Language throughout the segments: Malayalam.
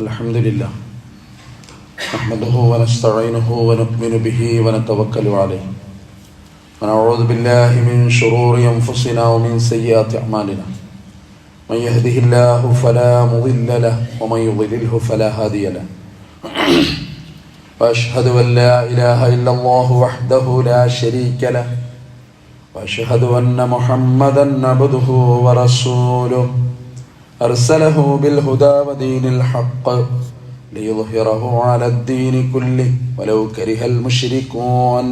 الحمد لله نحمده ونستعينه ونؤمن به ونتوكل عليه ونعوذ بالله من شرور أنفسنا ومن سيئات أعمالنا من يهده الله فلا مضل له ومن يضلله فلا هادي له وأشهد أن لا إله إلا الله وحده لا شريك له وأشهد أن محمدا عبده ورسوله أرسله بالهدى ودين الحق ليظهره على الدين كله ولو كره المشركون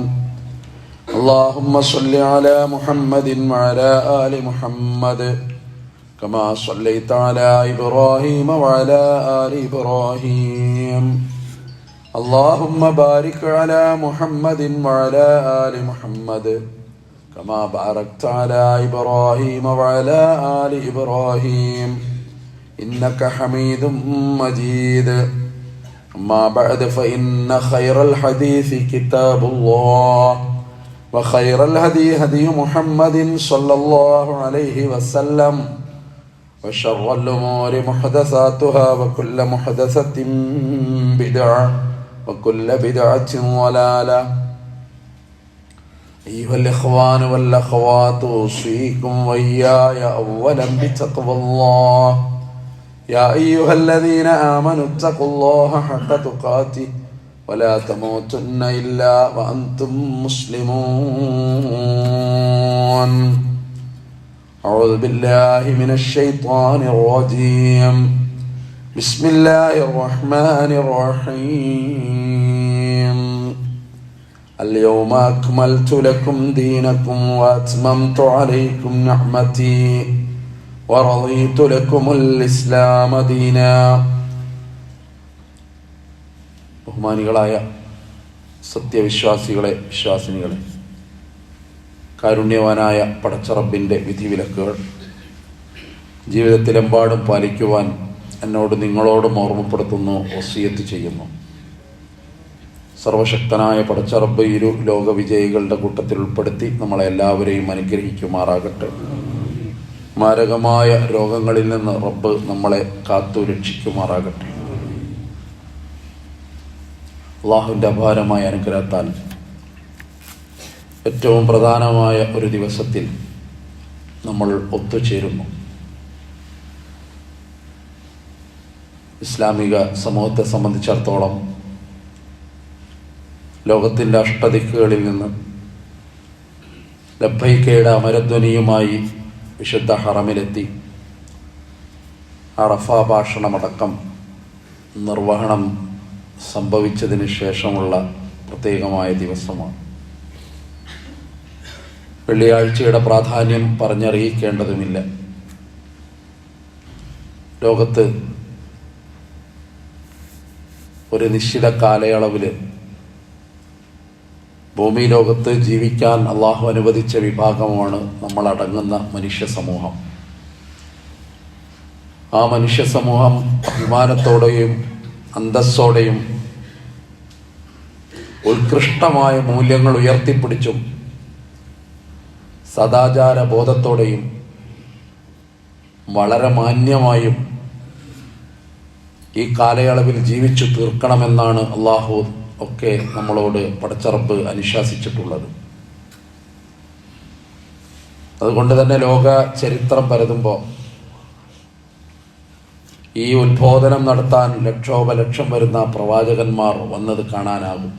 اللهم صل على محمد وعلى آل محمد كما صليت على إبراهيم وعلى آل إبراهيم اللهم بارك على محمد وعلى آل محمد كما باركت على إبراهيم وعلى آل إبراهيم إنك حميد مجيد أما بعد فإن خير الحديث كتاب الله وخير الهدي هدي محمد صلى الله عليه وسلم وشر الأمور محدثاتها وكل محدثة بدعة وكل بدعة ضلالة أيها الإخوان والأخوات أوصيكم وإياي أولا بتقوى الله يا أيها الذين آمنوا اتقوا الله حق تقاته ولا تموتن إلا وأنتم مسلمون أعوذ بالله من الشيطان الرجيم بسم الله الرحمن الرحيم اليوم أكملت لكم دينكم وأتممت عليكم نعمتي ورضيت لكم الإسلام دينا. ബഹുമാനികളായ സത്യവിശ്വാസികളെ, വിശ്വാസിനികളെ, കാരുണ്യവാനായ പടച്ചറബിൻ്റെ വിധിവിലക്കുകൾ ജീവിതത്തിലെമ്പാടും പാലിക്കുവാൻ എന്നോട് നിങ്ങളോടും ഓർമ്മപ്പെടുത്തുന്നു, വസിയത്ത് ചെയ്യുന്നു. സർവശക്തനായ പടച്ചറബ് ഇരു ലോക വിജയികളുടെ കൂട്ടത്തിൽ ഉൾപ്പെടുത്തി നമ്മളെ എല്ലാവരെയും അനുഗ്രഹിക്കുമാറാകട്ടെ. മാരകമായ രോഗങ്ങളിൽ നിന്ന് റബ്ബ് നമ്മളെ കാത്തു രക്ഷിക്കുമാറാകട്ടെ. അള്ളാഹുവിൻ്റെ അപാരമായ അനുഗ്രഹത്താൽ ഏറ്റവും പ്രധാനമായ ഒരു ദിവസത്തിൽ നമ്മൾ ഒത്തുചേരുന്നു. ഇസ്ലാമിക സമൂഹത്തെ സംബന്ധിച്ചിടത്തോളം ലോകത്തിൻ്റെ അഷ്ടദിക്കുകളിൽ നിന്ന് ലബ്ബൈക്കയുടെ അമരധ്വനിയുമായി വിശുദ്ധ ഹറമിലെത്തി അറഫ ഭാഷണമടക്കം നിർവഹണം സംഭവിച്ചതിന് ശേഷമുള്ള പ്രത്യേകമായ ദിവസമാണ്. വെള്ളിയാഴ്ചയുടെ പ്രാധാന്യം പറഞ്ഞറിയിക്കേണ്ടതുമില്ല. ലോകത്ത് ഒരു നിശ്ചിത കാലയളവിൽ ഭൂമി ലോകത്ത് ജീവിക്കാൻ അള്ളാഹു അനുവദിച്ച വിഭാഗമാണ് നമ്മളടങ്ങുന്ന മനുഷ്യ സമൂഹം. ആ മനുഷ്യ സമൂഹം അഭിമാനത്തോടെയും അന്തസ്സോടെയും ഉത്കൃഷ്ടമായ മൂല്യങ്ങൾ ഉയർത്തിപ്പിടിച്ചും സദാചാര ബോധത്തോടെയും വളരെ മാന്യമായും ഈ കാലയളവിൽ ജീവിച്ചു തീർക്കണമെന്നാണ് അള്ളാഹു ഒക്കെ നമ്മളോട് പടച്ചറബ് അനുശാസിച്ചിട്ടുള്ളത്. അതുകൊണ്ട് തന്നെ ലോക ചരിത്രം പരതുമ്പോൾ ഈ ഉദ്ബോധനം നടത്താൻ ലക്ഷോപലക്ഷം വരുന്ന പ്രവാചകന്മാർ വന്നത് കാണാനാകും.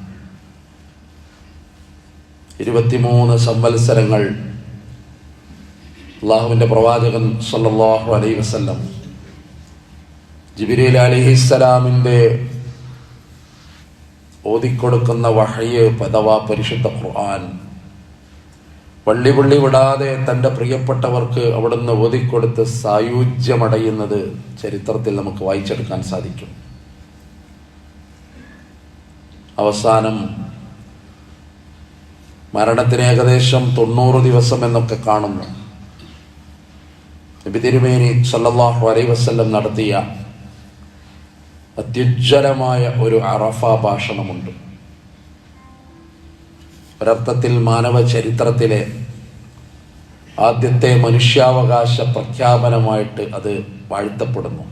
23 സംവത്സരങ്ങൾ അള്ളാഹുവിൻ്റെ പ്രവാചകൻ സല്ലല്ലാഹു അലൈഹി വസല്ലം ജിബ്രീൽ അലൈഹിസ്സലാമിൻ്റെ ഓതിക്കൊടുക്കുന്ന വഹയ് അഥവാ പരിശുദ്ധ ഖുർആൻ വള്ളി വിടാതെ തൻ്റെ പ്രിയപ്പെട്ടവർക്ക് അവിടുന്ന് ഓതിക്കൊടുത്ത് സായുജ്യമടയുന്നത് ചരിത്രത്തിൽ നമുക്ക് വായിച്ചെടുക്കാൻ സാധിക്കും. അവസാനം മരണത്തിന് ഏകദേശം 90 ദിവസം എന്നൊക്കെ കാണുന്നു. നബി തിരുമേനി സല്ലല്ലാഹു അലൈഹി വസല്ലം നടത്തിയ അത്യുജ്വലമായ ഒരു അറഫ ഭാഷണമുണ്ട്. ഒരർത്ഥത്തിൽ മാനവ ചരിത്രത്തിലെ ആദ്യത്തെ മനുഷ്യാവകാശ പ്രഖ്യാപനമായിട്ട് അത് വാഴ്ത്തപ്പെടുന്നു.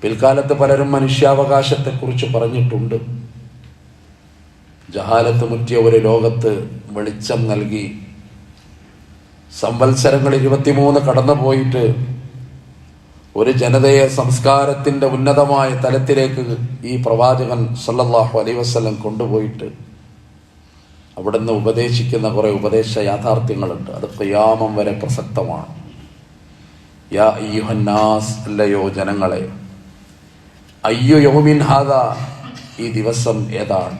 പിൽക്കാലത്ത് പലരും മനുഷ്യാവകാശത്തെക്കുറിച്ച് പറഞ്ഞിട്ടുണ്ട്. ജഹാലത്ത് മുറ്റിയ ഒരു ലോകത്ത് വെളിച്ചം നൽകി സംവത്സരങ്ങൾ 23 കടന്നുപോയിട്ട് ഒരു ജനതയെ സംസ്കാരത്തിൻ്റെ ഉന്നതമായ തലത്തിലേക്ക് ഈ പ്രവാചകൻ സല്ലല്ലാഹു അലൈഹി വസല്ലം കൊണ്ടുപോയിട്ട് അവിടുന്ന് ഉപദേശിക്കുന്ന കുറേ ഉപദേശ യാഥാർത്ഥ്യങ്ങളുണ്ട്. അത് ഖിയാമം വരെ പ്രസക്തമാണ്. യാ അയ്യുഹന്നാസ്, അല്ലയോ ജനങ്ങളെ, അയ്യു യൗമിൻ ഹാദാ, ഈ ദിവസം ഏതാണ്?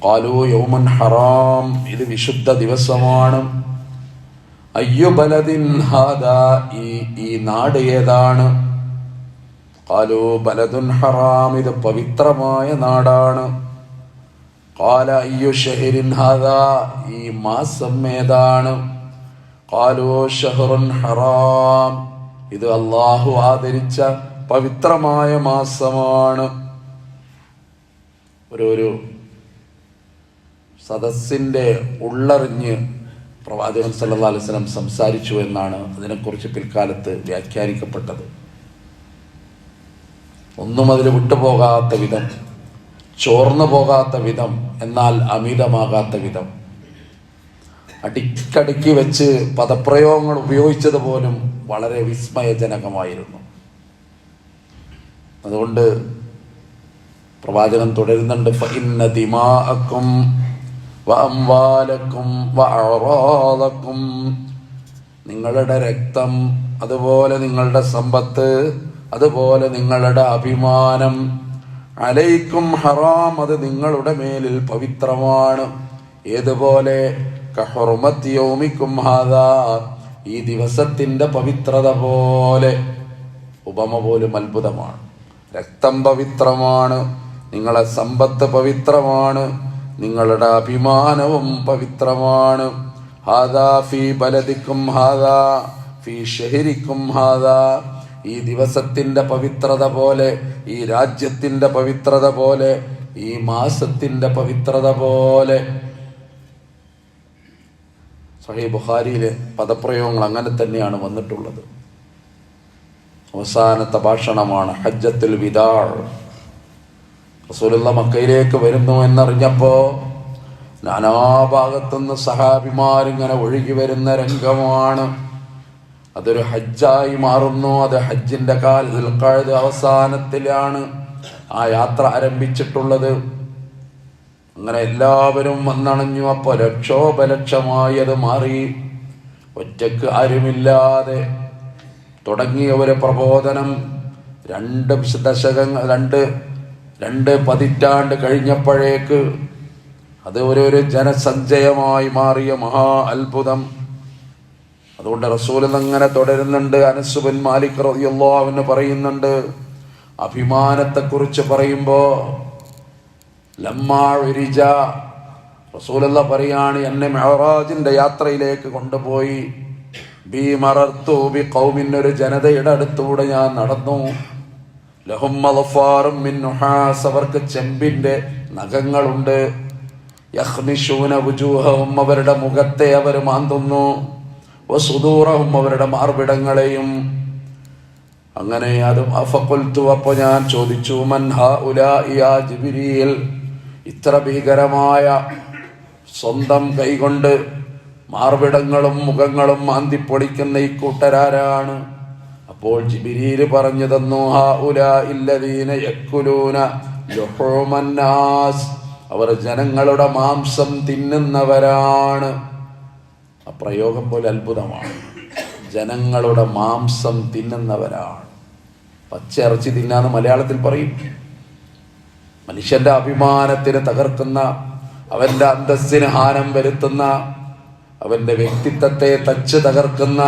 ഖാലൂ യൗമുൻ ഹറാം, ഇത് വിശുദ്ധ ദിവസമാണ്. അയ്യു ബലദിൻ ഹാദാ, ഈ നാട് ഏതാണ്? ഖാലൂ ബലദുൻ ഹറാം, ഇത് പവിത്രമായ നാടാണ്. ഖാല അയ്യു ഷഹരിൻ ഹാദാ, ഈ മാസം ഏതാണ്? ഖാലൂ ഷഹറുൻ ഹറാം, ഇത് അല്ലാഹു ആദരിച്ച പവിത്രമായ മാസമാണ്. ഒരു സദസ്സിൻ്റെ ഉള്ളറിഞ്ഞ് പ്രവാചകൻ സല്ലല്ലാഹു അലൈഹി വസല്ലം സംസാരിച്ചു എന്നാണ് അതിനെക്കുറിച്ച് പിൽക്കാലത്ത് വ്യാഖ്യാനിക്കപ്പെട്ടത്. ഒന്നും അതിൽ വിട്ടുപോകാത്ത വിധം, ചോർന്നു പോകാത്ത വിധം, എന്നാൽ അമിതമാകാത്ത വിധം അടിക്കടിക്ക് വെച്ച് പദപ്രയോഗങ്ങൾ ഉപയോഗിച്ചത് പോലും വളരെ വിസ്മയജനകമായിരുന്നു. അതുകൊണ്ട് പ്രവാചകൻ തുടരുന്നുണ്ട്, ഫഇന്ന ദിമാഅക്കും വഅംവാലക്കും വഅറാദക്കും, നിങ്ങളുടെ രക്തം, അതുപോലെ നിങ്ങളുടെ സമ്പത്ത്, അതുപോലെ നിങ്ങളുടെ അഭിമാനം, അലൈക്കും ഹറാം, അത് നിങ്ങളുടെ മേലിൽ പവിത്രമാണ്. ഏതുപോലെ? കഹുർമത്തി യൗമിക്കും ഹാദാ, ഈ ദിവസത്തിൻ്റെ പവിത്രത പോലെ. ഉപമ പോലും അത്ഭുതമാണ്. രക്തം പവിത്രമാണ്, നിങ്ങളെ സമ്പത്ത് പവിത്രമാണ്, നിങ്ങളുടെ അഭിമാനവും പവിത്രമാണ്. ഹാദാ ഫീ ബലദിക്കും ഹാദാ ഫീ ഷഹരിക്കും ഹാദാ, ഈ ദിവസത്തിൻ്റെ പവിത്രത പോലെ, ഈ രാജ്യത്തിൻ്റെ പവിത്രത പോലെ, ഈ മാസത്തിൻ്റെ പവിത്രത പോലെ. സഹീഹ് ബുഖാരിയിലെ പദപ്രയോഗങ്ങൾ അങ്ങനെ തന്നെയാണ് വന്നിട്ടുള്ളത്. അവസാനത്തെ ഭാഷണമാണ് ഹജ്ജത്തുൽ വിദാ. റസൂലുള്ളാഹി മക്കയിലേക്ക് വരുന്നു എന്നറിഞ്ഞപ്പോൾ നാനാഭാഗത്തുനിന്ന് സഹാബിമാരിങ്ങനെ ഒഴുകി വരുന്ന രംഗമാണ്. അതൊരു ഹജ്ജായി മാറുന്നു. അത് ഹജ്ജിന്റെ ദുൽഖഅദ അവസാനത്തിലാണ് ആ യാത്ര ആരംഭിച്ചിട്ടുള്ളത്. അങ്ങനെ എല്ലാവരും വന്നണഞ്ഞു. അപ്പോൾ ലക്ഷോപലക്ഷമായി അത് മാറി. ഒറ്റക്ക് ആരുമില്ലാതെ തുടങ്ങിയ ഒരു പ്രബോധനം രണ്ട് പതിറ്റാണ്ട് കഴിഞ്ഞപ്പോഴേക്ക് അത് ഒരു ജനസഞ്ചയമായി മാറിയ മഹാ അത്ഭുതം. അതുകൊണ്ട് റസൂൽ അങ്ങനെ തുടരുന്നുണ്ട്. അനസ് ബിൻ മാലിക് റളിയല്ലാഹു അൻഹു പറയുന്നുണ്ട്, അഭിമാനത്തെക്കുറിച്ച് പറയുമ്പോൾ ലമ്മാ ഉരിജ, റസൂലുള്ളാഹി പറയാണ്, എന്നെ മിഅ്റാജിന്റെ യാത്രയിലേക്ക് കൊണ്ടുപോയി. ബി മറർത്തു ബി ഖൗമിൻ, ഒരു ജനതയുടെ അടുത്തൂടെ ഞാൻ നടന്നു. ലഹും മളഫാറും മിൻ നുഹാസ്, അവർക്ക് ചെമ്പിന്റെ നഖങ്ങളുണ്ട്. യഖ്മിശൂന വുജൂഹഹും, അവരുടെ മുഖത്തെ അവർ മാന്തുന്നു. വസുദൂറഹും, അവരുടെ മാർവിടങ്ങളെയും. അങ്ങനെ അത് അഫഖുൽതു, അപ്പോൾ ഞാൻ ചോദിച്ചു, മൻ ഹഉലാഇ യാ ജിബ്രീൽ, ഇത്ര ഭീകരമായ സ്വന്തം കൈകൊണ്ട് മാർവിടങ്ങളും മുഖങ്ങളും മാന്തിപ്പൊളിക്കുന്ന ഈ കൂട്ടരാരാണ്? അപ്പോൾ ജിബ്രീൽ പറഞ്ഞു തന്നു, ഹഉലാഇ അല്ലദീന യഅ്കുലൂന ലുഹൂമൻ നാസ്, അവർ ജനങ്ങളുടെ മാംസം തിന്നുന്നവരാണ്. ആ പ്രയോഗം പോലെ അത്ഭുതമാണ്. ജനങ്ങളുടെ മാംസം തിന്നുന്നവരാണ്. പച്ചയിറച്ചി തിന്നാന്ന് മലയാളത്തിൽ പറയും. മനുഷ്യന്റെ അഭിമാനത്തിന് തകർക്കുന്ന, അവന്റെ അന്തസ്സിന് ഹാനം വരുത്തുന്ന, അവന്റെ വ്യക്തിത്വത്തെ തച്ച് തകർക്കുന്ന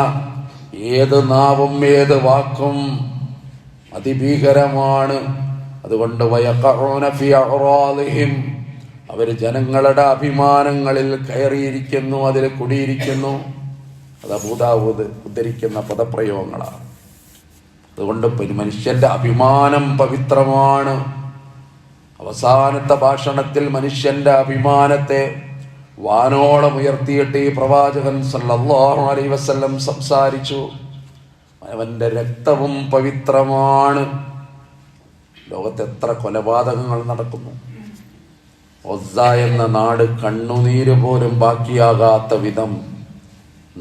ഏത് നാവും ഏത് വാക്കും അതിഭീകരമാണ്. അതുകൊണ്ട് വയഖഊന ഫീ അഅറാദിഹിം, അവർ ജനങ്ങളുടെ അഭിമാനങ്ങളിൽ കയറിയിരിക്കുന്നു, അതിൽ കുടിയിരിക്കുന്നു. അത് അബൂ ദാവൂദ് ഉദ്ധരിക്കുന്ന പദപ്രയോഗങ്ങളാണ്. അതുകൊണ്ട് മനുഷ്യന്റെ അഭിമാനം പവിത്രമാണ്. അവസാനത്തെ ഭാഷണത്തിൽ മനുഷ്യന്റെ അഭിമാനത്തെ വാനോളം ഉയർത്തിയിട്ട് ഈ പ്രവാചകൻ സല്ലല്ലാഹു അലൈഹി വസല്ലം സംസാരിച്ചു. അവന്റെ രക്തവും പവിത്രമാണ്, ലോകത്ത് എത്ര കൊലപാതകങ്ങൾ നടക്കുന്നു. ഒസ്സ എന്ന നാട് കണ്ണുനീര് പോലും ബാക്കിയാകാത്ത വിധം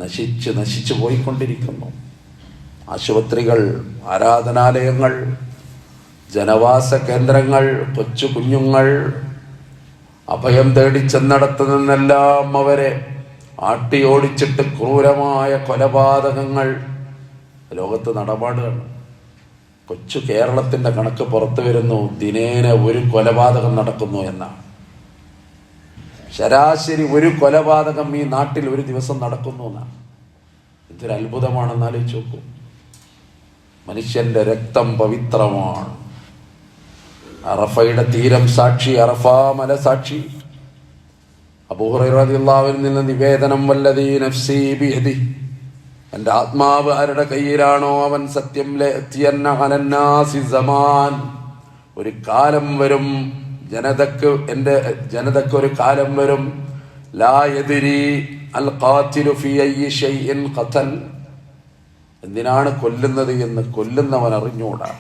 നശിച്ചു പോയിക്കൊണ്ടിരിക്കുന്നു. ആശുപത്രികൾ, ആരാധനാലയങ്ങൾ, ജനവാസ കേന്ദ്രങ്ങൾ, കൊച്ചു കുഞ്ഞുങ്ങൾ അഭയം തേടി ചെന്നിടത്തു നിന്നെല്ലാം അവരെ ആട്ടിയോടിച്ചിട്ട് ക്രൂരമായ കൊലപാതകങ്ങൾ ലോകത്ത് നടപാടുകയാണ്. കൊച്ചു കേരളത്തിൻ്റെ കണക്ക് പുറത്തു വരുന്നു. ദിനേന ഒരു കൊലപാതകം നടക്കുന്നു എന്നാണ്. ശരാശരി ഒരു കൊലപാതകം ഈ നാട്ടിൽ ഒരു ദിവസം നടക്കുന്നു എന്നാണ്. ഇതൊരു അത്ഭുതമാണെന്ന് ആലോചിച്ച് നോക്കൂ. മനുഷ്യന്റെ രക്തം പവിത്രമാണ്. അറഫയുടെ തീരം സാക്ഷി, അറഫാ മല സാക്ഷി. അബൂ ഹുറൈറ റളിയല്ലാഹു അൻഹു നിന്ന് നിവേദനം, വല്ലദീ നഫ്സീ ബിയദിഹി, എൻ്റെ ആത്മാവ് ആരുടെ കയ്യിലാണോ അവൻ സത്യം, ലയഅതിയന്ന അലന്നാസി സമാൻ, ഒരു കാലം വരും എൻ്റെ ജനതക്ക് ഒരു കാലം വരും, ലാ യദ്രി അൽ ഖാതിലു ഫീ അയ്യി ഷൈഇൻ ഖതൽ, എന്തിനാണ് കൊല്ലുന്നത് എന്ന് കൊല്ലുന്നവൻ അറിഞ്ഞൂടാ.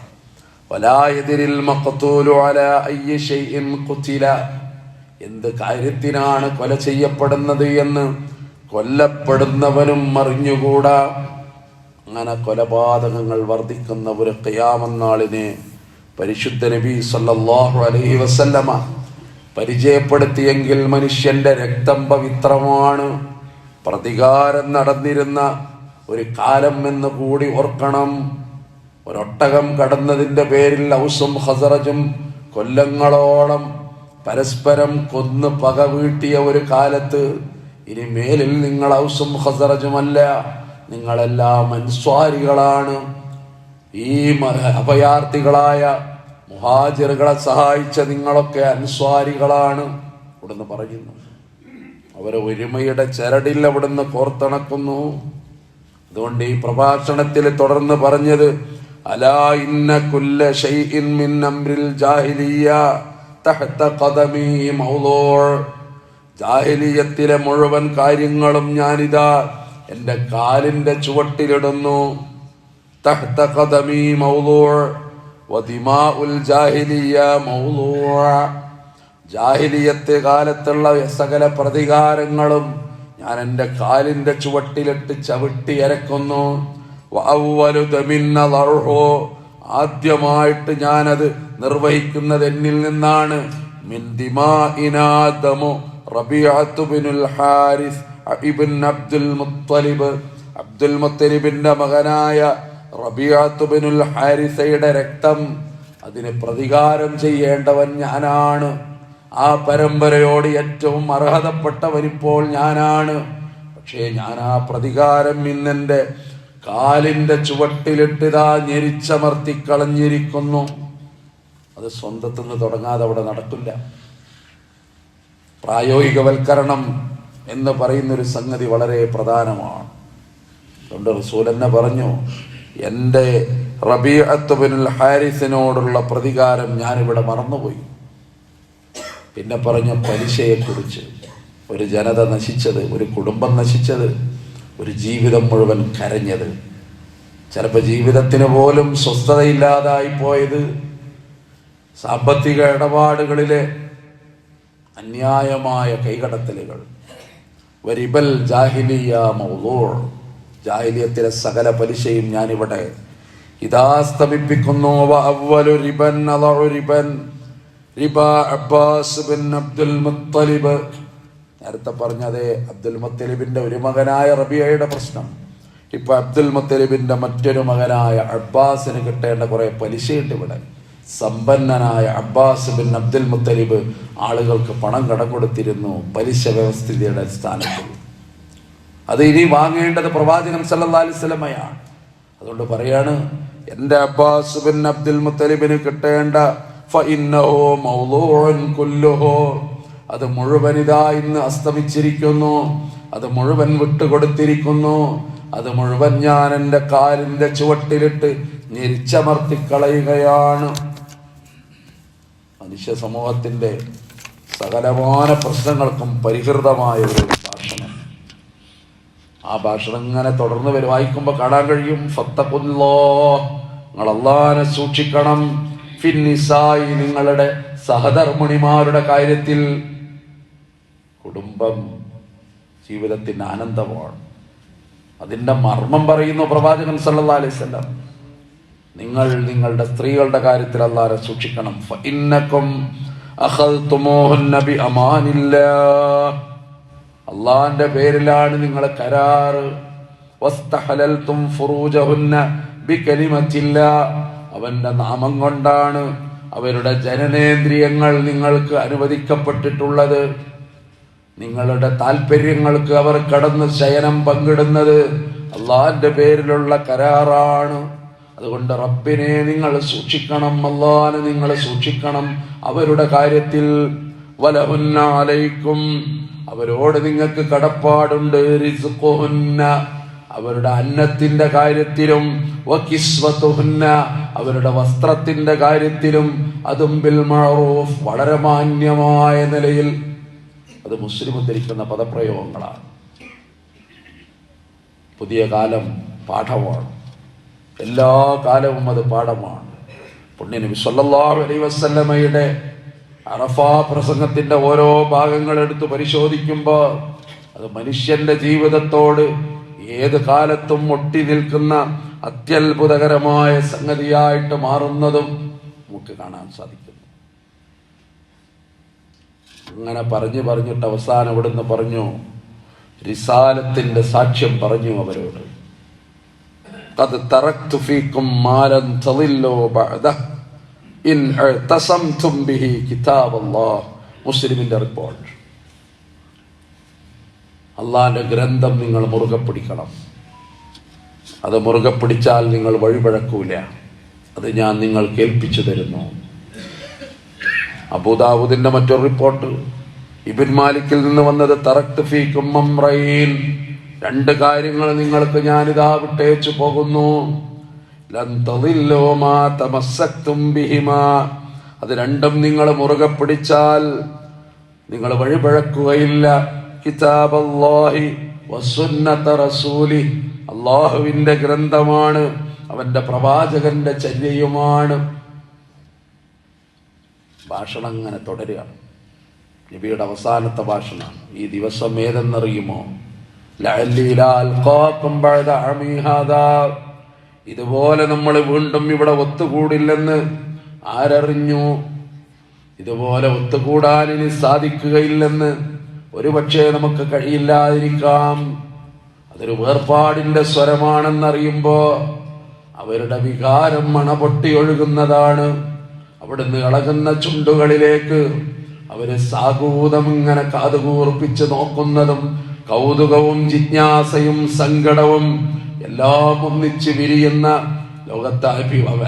വലാ യദ്രിൽ മഖ്തൂലു അലാ അയ്യി ഷൈഇൻ ഖുതില, എന്ത് കാര്യത്തിനാണ് കൊല ചെയ്യപ്പെടുന്നത് എന്ന് കൊല്ലപ്പെടുന്നവനും അറിഞ്ഞുകൂടാ. അങ്ങനെ കൊലപാതകങ്ങൾ വർദ്ധിക്കുന്ന ഒരു ഖിയാമത്ത് നാളിനെ പരിശുദ്ധ നബി സല്ലല്ലാഹു അലൈഹി വസല്ലമ പരിചയപ്പെടുത്തിയെങ്കിൽ മനുഷ്യന്റെ രക്തം പവിത്രമാണ്, പ്രതികാരം നടന്നിരുന്ന ഒരു കാലം എന്ന് കൂടി ഓർക്കണം. ഒരൊട്ടകം കടന്നതിന്റെ പേരിൽ ഔസും ഖസറജും കൊല്ലങ്ങളോളം പരസ്പരം കൊന്ന് പക വീട്ടിയ ഒരു കാലത്ത് ഇനി മേലിൽ നിങ്ങൾ ഔസും ഖസറജുമല്ല, നിങ്ങളെല്ലാം അൻസ്വാരികളാണ്. ഈ അഭയാർത്ഥികളായ മുഹാജിറുകളെ സഹായിച്ച നിങ്ങളൊക്കെ അൻസ്വാരികളാണ് ഇവിടുന്ന് പറയുന്നു. അവരെ ഒരുമയുടെ ചരടിൽ അവിടുന്ന് കോർത്തിണക്കുന്നു. അതുകൊണ്ട് ഈ പ്രഭാഷണത്തിൽ തുടർന്ന് പറഞ്ഞത്, അലാ ഇന്ന കുല്ല ശൈഇൻ മിൻ അംരിൽ ജാഹിലിയ്യ തഹ്ത ഖദമി മൗളൂഅ്, ജാഹിലിയത്തിലെ മുഴുവൻ കാര്യങ്ങളും ഞാനിതാ എൻ്റെ കാലിൻ്റെ ചുവട്ടിലിടുന്നു. തഹ്ത ഖദമി മൗളൂഅ് വദിമാഉൽ ജാഹിലിയ്യ മൗളൂഅ്, ജാഹിലിയത്ത് കാലത്തുള്ള സകല പ്രതികാരങ്ങളും ഞാൻ എൻ്റെ കാലിൻ്റെ ചുവട്ടിലിട്ട് ചവിട്ടി അരക്കുന്നു. വഅവ്വലു ദമിൻ നളഹു, ആദ്യമായിട്ട് ഞാനത് നിർവഹിക്കുന്നത് എന്നിൽ നിന്നാണ്. മിൻ ദിമാഇനാ ദമു റബീഅത്തു ബിനുൽ ഹാരിസ് ഇബ്ൻ അബ്ദുൽ മുത്തലിബ്, അബ്ദുൽ മുത്തലിബിന്റെ മകനായ റബീഅത്തു ബിനുൽ ഹാരിസയുടെ രക്തം, അതിന് പ്രതികാരം ചെയ്യേണ്ടവൻ ഞാനാണ്. ആ പരമ്പരയോട് ഏറ്റവും അർഹതപ്പെട്ടവനിപ്പോൾ ഞാനാണ്. പക്ഷേ ഞാൻ ആ പ്രതികാരം ഇന്നെൻ്റെ കാലിൻ്റെ ചുവട്ടിലിട്ടിതാ ഞെരിച്ചമർത്തിക്കളഞ്ഞിരിക്കുന്നു. അത് സ്വന്തത്തിൽ നിന്ന് തുടങ്ങാതെ അവിടെ നടക്കില്ല. പ്രായോഗികവൽക്കരണം എന്ന് പറയുന്നൊരു സംഗതി വളരെ പ്രധാനമാണ്. അതുകൊണ്ട് റസൂൽ തന്നെ പറഞ്ഞു, എൻ്റെ റബീഅത്ത് ബിനുൽ ഹാരിസിനോടുള്ള പ്രതികാരം ഞാനിവിടെ മറന്നുപോയി. പിന്നെ പറഞ്ഞു പലിശയെക്കുറിച്ച്. ഒരു ജനത നശിച്ചത്, ഒരു കുടുംബം നശിച്ചത്, ഒരു ജീവിതം മുഴുവൻ കരഞ്ഞത്, ചിലപ്പോൾ ജീവിതത്തിന് പോലും സ്വസ്ഥതയില്ലാതായി പോയത്, സാമ്പത്തിക ഇടപാടുകളിലെ അന്യായമായ കൈകടത്തലുകൾ, വരിബൽ ജാഹിലിയ മൗളൂഅ്, ജാഹിലിയത്തിലെ സകല പലിശയും ഞാനിവിടെ ഇതാ സ്തമിപ്പിക്കുന്നു. വഅവ്വലു റിബൻ അളഉ റിബൻ റിബ അബ്ബാസ് ബിൻ അബ്ദുൽ മുത്തലിബ്, നേരത്തെ പറഞ്ഞതേ അബ്ദുൽ മുത്തലിബിന്റെ ഒരു മകനായ റബീഅയുടെ പ്രശ്നം. ഇപ്പൊ അബ്ദുൽ മുത്തലിബിന്റെ മറ്റൊരു മകനായ അബ്ബാസിന് കിട്ടേണ്ട കുറെ പലിശയുണ്ട് ഇവിടെ. സമ്പന്നനായ അബ്ബാസ് ബിൻ അബ്ദുൽ മുത്തലിബ് ആളുകൾക്ക് പണം കടം കൊടുത്തിരുന്നു പലിശ വ്യവസ്ഥിതിയുടെ അടിസ്ഥാനത്തിൽ. അത് ഇനി വാങ്ങേണ്ടത് പ്രവാചകൻ സല്ലല്ലാഹു അലൈഹി വസല്ലമയാണ്. അതുകൊണ്ട് പറയാണ്, എൻ്റെ അബ്ബാസ് ബിൻ അബ്ദുൽ മുത്തലിബിന് കിട്ടേണ്ട ഫഇന്നഹു മൗളൂഉൻ കുല്ലുഹു, അത് മുഴുവൻ ഇതാ ഇന്ന് അസ്തമിച്ചിരിക്കുന്നു, അത് മുഴുവൻ വിട്ടുകൊടുത്തിരിക്കുന്നു, അത് മുഴുവൻ ഞാൻ എൻ്റെ കാലിൻ്റെ ചുവട്ടിലിട്ട് ഞെരിച്ചമർത്തിക്കളയുകയാണ്. മനുഷ്യ സമൂഹത്തിൻ്റെ സകലമാന പ്രശ്നങ്ങൾക്കും പരിഹൃതമായ ഒരു ഭാഷണം. ആ ഭാഷണം ഇങ്ങനെ തുടർന്ന് വായിക്കുമ്പോൾ കാണാൻ കഴിയും. ഫത്തഖുല്ലാഹ്, നിങ്ങൾ അല്ലാഹനെ സൂക്ഷിക്കണം. ഫിന്നിസായി നിങ്ങളുടെ സഹധർമ്മിണിമാരുടെ കാര്യത്തിൽ. കുടുംബം ജീവിതത്തിന് ആനന്ദമാണ്. അതിന്റെ മർമ്മം പറയുന്നു പ്രവാചകൻ സല്ലല്ലാഹു അലൈഹി വസല്ലം. നിങ്ങൾ നിങ്ങളുടെ സ്ത്രീകളുടെ കാര്യത്തിൽ അല്ലാഹുവിനെ സൂക്ഷിക്കണം. ഫഇന്നകും അഖൽതുമൂഹുന്ന ബിഅമാനില്ലാഹ്, അല്ലാഹുവിന്റെ പേരിലാണ് നിങ്ങൾ കരാറ്. വസ്തഹലൽതും ഫുറൂജഹുന്ന ബികലിമത്തില്ലാഹ്, അവന്റെ നാമം കൊണ്ടാണ് അവരുടെ ജനനേന്ദ്രിയങ്ങൾ നിങ്ങൾക്ക് അനുവദിക്കപ്പെട്ടിട്ടുള്ളത്. നിങ്ങളുടെ താല്പര്യങ്ങൾക്ക് അവർ കടന്ന് ശയനം പങ്കിടുന്നത് അള്ളാഹിന്റെ പേരിലുള്ള കരാറാണ്. അതുകൊണ്ട് റബ്ബിനെ നിങ്ങൾ സൂക്ഷിക്കണം, അള്ളാഹിനെ നിങ്ങൾ സൂക്ഷിക്കണം അവരുടെ കാര്യത്തിൽ. വലഹുന്ന അലൈക്കും, അവരോട് നിങ്ങൾക്ക് കടപ്പാടുണ്ട്. റിസ്ഖുഹുന്ന, അവരുടെ അന്നത്തിന്റെ കാര്യത്തിലും. വകിസ്വതുഹുന്ന, അവരുടെ വസ്ത്രത്തിന്റെ കാര്യത്തിലും. അതും ബിൽ മഅറൂഫ്, വളരെ മാന്യമായ നിലയിൽ. അത് മുസ്ലിം ഉദ്ധരിക്കുന്ന പദപ്രയോഗങ്ങളാണ്. പുതിയ കാലം പാഠമാണ്, എല്ലാ കാലവും അത് പാഠമാണ്. പുണ്യ നബി സല്ലല്ലാഹു അലൈഹി വസല്ലമയുടെ അറഫാ പ്രസംഗത്തിന്റെ ഓരോ ഭാഗങ്ങൾ എടുത്ത് പരിശോധിക്കുമ്പോൾ അത് മനുഷ്യന്റെ ജീവിതത്തോട് ഏത് കാലത്തും ഒട്ടി നിൽക്കുന്ന അത്യത്ഭുതകരമായ സംഗതിയായിട്ട് മാറുന്നതും നമുക്ക് കാണാൻ സാധിക്കുന്നു. അങ്ങനെ പറഞ്ഞിട്ട് അവസാനം ഇവിടുന്ന് പറഞ്ഞു, റിസാലത്തിന്റെ സാക്ഷ്യം പറഞ്ഞു അവരോട്. ഖദ് തറക്തു ഫീകും മാ ലൻ തളില്ലു ബഅദഹു ഇൻ ഇഅ്തസംതും ബിഹി കിതാബല്ലാഹ്. മുസ്ലിമിന്റെ റിപ്പോർട്ട്. അള്ളാഹിന്റെ ഗ്രന്ഥം നിങ്ങൾ മുറുകെ പിടിക്കണം. അത് മുറുകെ പിടിച്ചാൽ നിങ്ങൾ വഴിപഴക്കൂല. അത് ഞാൻ നിങ്ങൾക്ക് ഏൽപ്പിച്ചു തരുന്നു. അബൂദാവൂദിന്റെ മറ്റൊരു റിപ്പോർട്ട്, ഇബ്ൻ മാലിക്കിൽ നിന്ന് വന്നത്, തറക്തു ഫീകും അംറൈൻ, രണ്ട് കാര്യങ്ങൾ നിങ്ങൾക്ക് ഞാനിതാ വിട്ടേച്ചു പോകുന്നു. ലൻ തളില്ലു മാ തമസ്സക്തും ബിഹിമാ, അത് രണ്ടും നിങ്ങൾ മുറുകെ പിടിച്ചാൽ നിങ്ങൾ വഴിപഴക്കുകയില്ല. കിതാബല്ലാഹി വസുന്നത റസൂലി, അല്ലാഹുവിന്റെ ഗ്രന്ഥമാണ്, അവന്റെ പ്രവാചകന്റെ ചര്യയുമാണ്. ഭാഷണം അങ്ങനെ തുടരുകയാണ്. നബിയുടെ അവസാനത്തെ ഭാഷണം. ഈ ദിവസം ഏതെന്നറിയുമോ? ലഅല്ലി ലാ അൽഖാകും ബഅദ അമീ ഹാദാ, ഇതുപോലെ നമ്മൾ വീണ്ടും ഇവിടെ ഒത്തുകൂടില്ലെന്ന് ആരറിഞ്ഞു? ഇതുപോലെ ഒത്തുകൂടാൻ ഇനി സാധിക്കുകയില്ലെന്ന് ഒരുപക്ഷെ നമുക്ക് കഴിയില്ലാതിരിക്കാം. അതൊരു വേർപാടിന്റെ സ്വരമാണെന്നറിയുമ്പോ അവരുടെ വികാരം മണപൊട്ടി ഒഴുകുന്നതാണ്. അവിടുന്ന് ഇളകുന്ന ചുണ്ടുകളിലേക്ക് അവര് സാഗൂതം ഇങ്ങനെ കാതുകൂർപ്പിച്ച് നോക്കുന്നതും കൗതുകവും ജിജ്ഞാസയും സങ്കടവും എല്ലാം ഒന്നിച്ച് വിരിയുന്ന ലോകത്തെ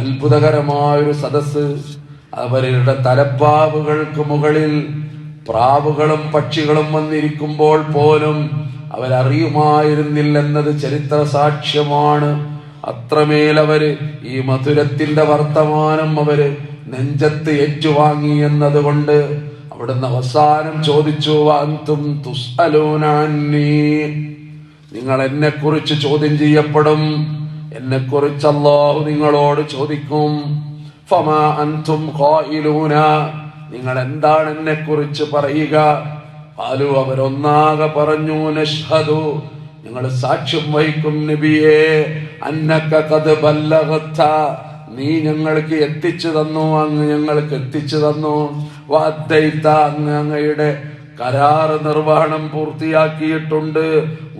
അത്ഭുതകരമായൊരു സദസ്. അവരുടെ തലപ്പാവുകൾക്ക് മുകളിൽ പ്രാവുകളും പക്ഷികളും വന്നിരിക്കുമ്പോൾ പോലും അവരറിയുമായിരുന്നില്ലെന്നത് ചരിത്ര സാക്ഷ്യമാണ്. അത്രമേൽ അവര് ഈ മധുരത്തിന്റെ വർത്തമാനം അവര് നെഞ്ചത്ത് ഏറ്റുവാങ്ങി എന്നതുകൊണ്ട് അവിടുന്ന് അവസാനം ചോദിച്ചു, അൻതും തുസ്അലൂന അന്നീ, നിങ്ങൾ എന്നെ കുറിച്ച് ചോദ്യം ചെയ്യപ്പെടും, എന്നെ കുറിച്ച് അല്ലാഹു നിങ്ങളോട് ചോദിക്കും. ഫമാ അൻതും ഖായിലൂന, നിങ്ങൾ എന്താണ് എന്നെ കുറിച്ച് പറയുക? ഖാലു, അവരൊന്നാകെ പറഞ്ഞു, നഷ്ഹദു, ഞങ്ങൾ സാക്ഷ്യം വഹിക്കും നബിയേ, അന്നക ഖദ് ബല്ലഗത, നീ ഞങ്ങൾക്ക് എത്തിച്ചു തന്നു, അങ്ങ് ഞങ്ങൾക്ക് എത്തിച്ചു തന്നു. വഅദ്ദൈത, അങ്ങ് അങ്ങയുടെ കരാറ് നിർവഹണം പൂർത്തിയാക്കിയിട്ടുണ്ട്.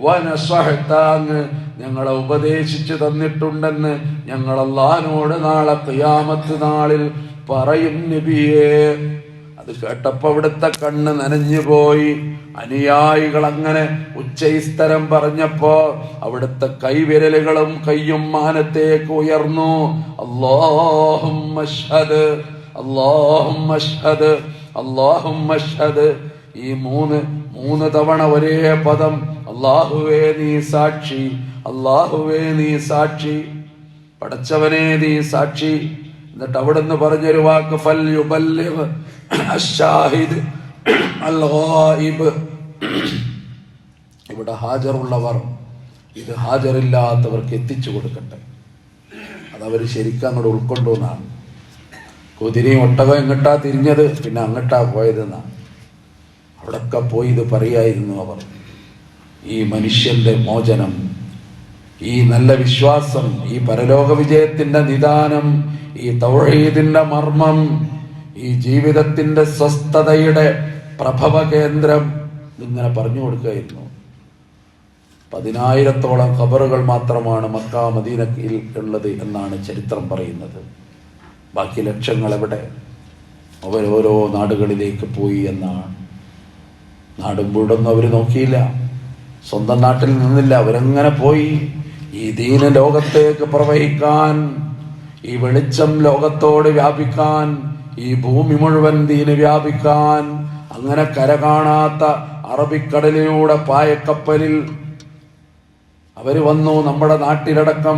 വനസഹത, അങ്ങ് ഞങ്ങളെ ഉപദേശിച്ചു തന്നിട്ടുണ്ടെന്ന് ഞങ്ങൾ അല്ലാഹുവിനോട് നാളെ ഖിയാമത്ത് നാളിൽ പറയും നബിയേ. അത് കേട്ടപ്പോ അവിടുത്തെ കണ്ണ് നനഞ്ഞുപോയി. അനുയായികൾ അങ്ങനെ ഉച്ചൈസ്തരം പറഞ്ഞപ്പോ അവിടുത്തെ കൈവിരലുകളും കയ്യും മാനത്തേക്ക് ഉയർന്നു. അല്ലാഹുമ്മ അശ്ഹദ്, അല്ലാഹുമ്മ അശ്ഹദ്, അല്ലാഹുമ്മ അശ്ഹദ്. ഈ മൂന്ന് തവണ ഒരേ പദം, അല്ലാഹുവേ നീ സാക്ഷി, അല്ലാഹുവേ നീ സാക്ഷി, പടച്ചവനെ നീ സാക്ഷി. എന്നിട്ട് അവിടുന്ന് പറഞ്ഞൊരു വാക്ക്, ഫൽ യുബല്ലിഗ് അശ്ശാഹിദ് അൽ ഗായിബ്, ഇവിടെ ഹാജറുള്ളവർ ഇത് ഹാജറില്ലാത്തവർക്ക് എത്തിച്ചു കൊടുക്കട്ടെ. അതവർ ശരിക്കും അങ്ങോട്ട് ഉൾക്കൊണ്ടുവന്നാണ്. കുതിരയും ഒട്ടകം എങ്ങട്ടാ തിരിഞ്ഞത്, പിന്നെ അങ്ങട്ടാ പോയതെന്നാ. അവിടൊക്കെ പോയി ഇത് പറയായിരുന്നു അവർ. ഈ മനുഷ്യന്റെ മോചനം, ഈ നല്ല വിശ്വാസം, ഈ പരലോക വിജയത്തിന്റെ നിദാനം, ഈ തൗഹീദിന്റെ മർമ്മം, ഈ ജീവിതത്തിന്റെ സ്വസ്ഥതയുടെ പ്രഭവ കേന്ദ്രം ഇങ്ങനെ പറഞ്ഞു കൊടുക്കുകയായിരുന്നു. 10,000-ഓളം ഖബറുകൾ മാത്രമാണ് മക്ക മദീനയിൽ ഉള്ളത് എന്നാണ് ചരിത്രം പറയുന്നത്. ബാക്കി ലക്ഷങ്ങൾ എവിടെ? അവരോരോ നാടുകളിലേക്ക് പോയി എന്നാണ്. നാടും വീടൊന്നും അവർ നോക്കിയില്ല, സ്വന്തം നാട്ടിൽ നിന്നില്ല, അവരങ്ങനെ പോയി. ഈ ദീന ലോകത്തേക്ക് പ്രവഹിക്കാൻ, ഈ വെളിച്ചം ലോകത്തോട് വ്യാപിക്കാൻ, ഈ ഭൂമി മുഴുവൻ ദീന് വ്യാപിക്കാൻ, അങ്ങനെ കര കാണാത്ത അറബിക്കടലിലൂടെ പായക്കപ്പലിൽ അവര് വന്നു. നമ്മുടെ നാട്ടിലടക്കം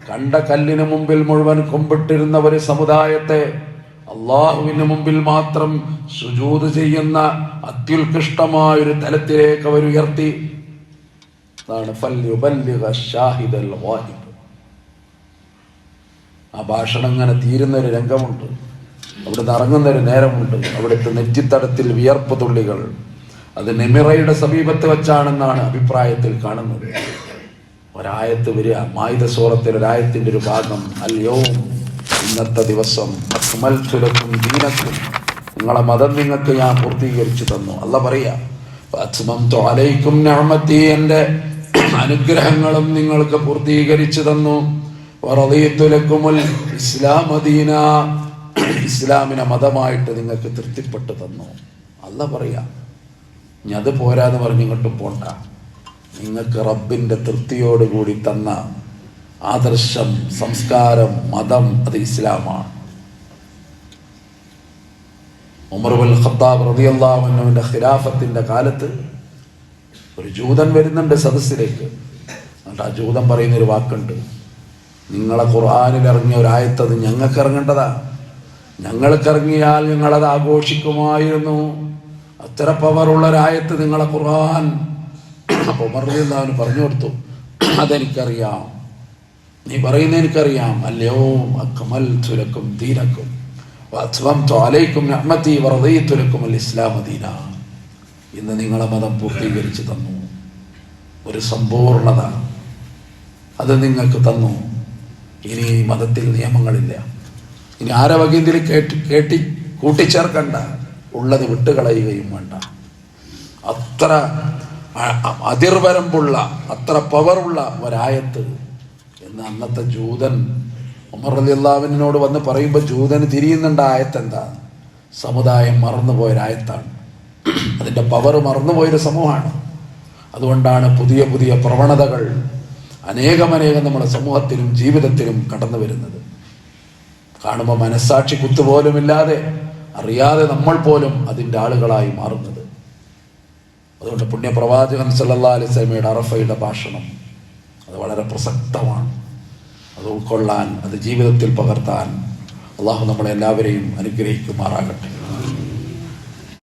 കണ്ട കല്ലിന് മുമ്പിൽ മുഴുവൻ കുമ്പിട്ടിരുന്ന ഒരു സമുദായത്തെ അള്ളാഹുവിന് മുമ്പിൽ മാത്രം സുജൂദ് ചെയ്യുന്ന അത്യുത്കൃഷ്ടമായ ഒരു തലത്തിലേക്ക് അവർ ഉയർത്തി. ആ ഭാഷണം ഇങ്ങനെ തീരുന്നൊരു രംഗമുണ്ട്, അവിടുന്ന് ഇറങ്ങുന്നൊരു നേരമുണ്ട്. അവിടുത്തെ നെറ്റിത്തടത്തിൽ വിയർപ്പ് തുള്ളികൾ, അത് നെമിറയുടെ സമീപത്ത് വെച്ചാണെന്നാണ് അഭിപ്രായത്തിൽ കാണുന്നത്. ഒരായത്ത് വരിക, മാഇദ സൂറത്തിൽ ഒരായത്തിന്റെ ഒരു ഭാഗം, അൽയൗം, ഇന്നത്തെ ദിവസം, അക്മൽതു ലക്കും ദീനക്കും, നിങ്ങളെ മതം നിങ്ങൾക്ക് ഞാൻ പൂർത്തീകരിച്ചു തന്നു. അല്ലാഹ് പറയാ, അത്മംതു അലൈക്കും നിഅമതി, എൻ്റെ അനുഗ്രഹങ്ങളും നിങ്ങൾക്ക് പൂർത്തീകരിച്ചു തന്നു. വറദീതു ലക്കുമുൽ ഇസ്ലാമ ദീന, ഇസ്ലാമിനെ മതമായിട്ട് നിങ്ങൾക്ക് തൃപ്തിപ്പെട്ടു തന്നു. അല്ലാഹ് പറയാ, ഇനി അത് പോരാന്ന് പറഞ്ഞ് ഇങ്ങോട്ടും പോണ്ട, നിങ്ങൾക്ക് റബ്ബിന്റെ തൃപ്തിയോടുകൂടി തന്ന ആദർശം, സംസ്കാരം, മതം അത് ഇസ്ലാമാണ്. ഉമർ ഇബ്നുൽ ഖത്താബ് റളിയല്ലാഹു അൻഹുവിന്റെ ഖിലാഫത്തിന്റെ കാലത്ത് ഒരു ജൂതൻ വരുന്നുണ്ട് സദസ്സിലേക്ക്. എന്നിട്ട് ആ ജൂതൻ പറയുന്നൊരു വാക്കുണ്ട്, നിങ്ങളെ ഖുർആനിൽ ഇറങ്ങിയ ഒരു ആയത്ത് അത് ഞങ്ങൾക്ക് ഇറങ്ങേണ്ടതാ, ഞങ്ങൾക്ക് ഇറങ്ങിയാൽ ഞങ്ങളത് ആഘോഷിക്കുമായിരുന്നു, അത്ര പവറുള്ള ഒരായത്ത് നിങ്ങളെ ഖുർആൻ. അപ്പോൾ ഉമർ റളിയല്ലാഹു അൻഹു പറഞ്ഞു കൊടുത്തു, അതെനിക്കറിയാം, നീ പറയുന്നത് എനിക്കറിയാം. അല്ലയോ അക്മൽതു ലക്കും ദീനക്കും വഅത്മംതു അലൈക്കും നിഅമതി വറദീതു ലക്കുമുൽ ഇസ്ലാമ ദീന, ഇന്ന് നിങ്ങളെ മതം പൂർത്തീകരിച്ചു തന്നു, ഒരു സമ്പൂർണത അത് നിങ്ങൾക്ക് തന്നു. ഇനി മതത്തിൽ നിയമങ്ങളില്ല, ഇനി ആരെ വകീതിൽ കൂട്ടിച്ചേർക്കണ്ട, ഉള്ളത് വിട്ടുകളയുകയും വേണ്ട. അത്ര അതിർവരമ്പുള്ള, അത്ര പവറുള്ള ഒരായത്ത് എന്ന് അന്നത്തെ ജൂതൻ ഉമർ റളിയല്ലാഹു അൻഹുവിനോട് വന്ന് പറയുമ്പോൾ ജൂതന് തിരിയുന്നുണ്ട് ആയത്ത് എന്താ? സമുദായം മറന്നുപോയൊരായത്താണ്, അതിൻ്റെ പവർ മറന്നുപോയൊരു സമൂഹമാണ്. അതുകൊണ്ടാണ് പുതിയ പുതിയ പ്രവണതകൾ അനേകം നമ്മുടെ സമൂഹത്തിലും ജീവിതത്തിലും കടന്നു വരുന്നത്. കാണുമ്പോൾ മനസ്സാക്ഷി കുത്തുപോലുമില്ലാതെ അറിയാതെ നമ്മൾ പോലും അതിൻ്റെ ആളുകളായി മാറുന്നത്. അതുകൊണ്ട് പുണ്യപ്രവാചകൻ സല്ലല്ലാഹു അലൈഹി വസല്ലമയുടെ അറഫയുടെ ഭാഷണം അത് വളരെ പ്രസക്തമാണ്. അത് ഉൾക്കൊള്ളാൻ, അത് ജീവിതത്തിൽ പകർത്താൻ അള്ളാഹു നമ്മളെല്ലാവരെയും അനുഗ്രഹിക്കുമാറാകട്ടെ.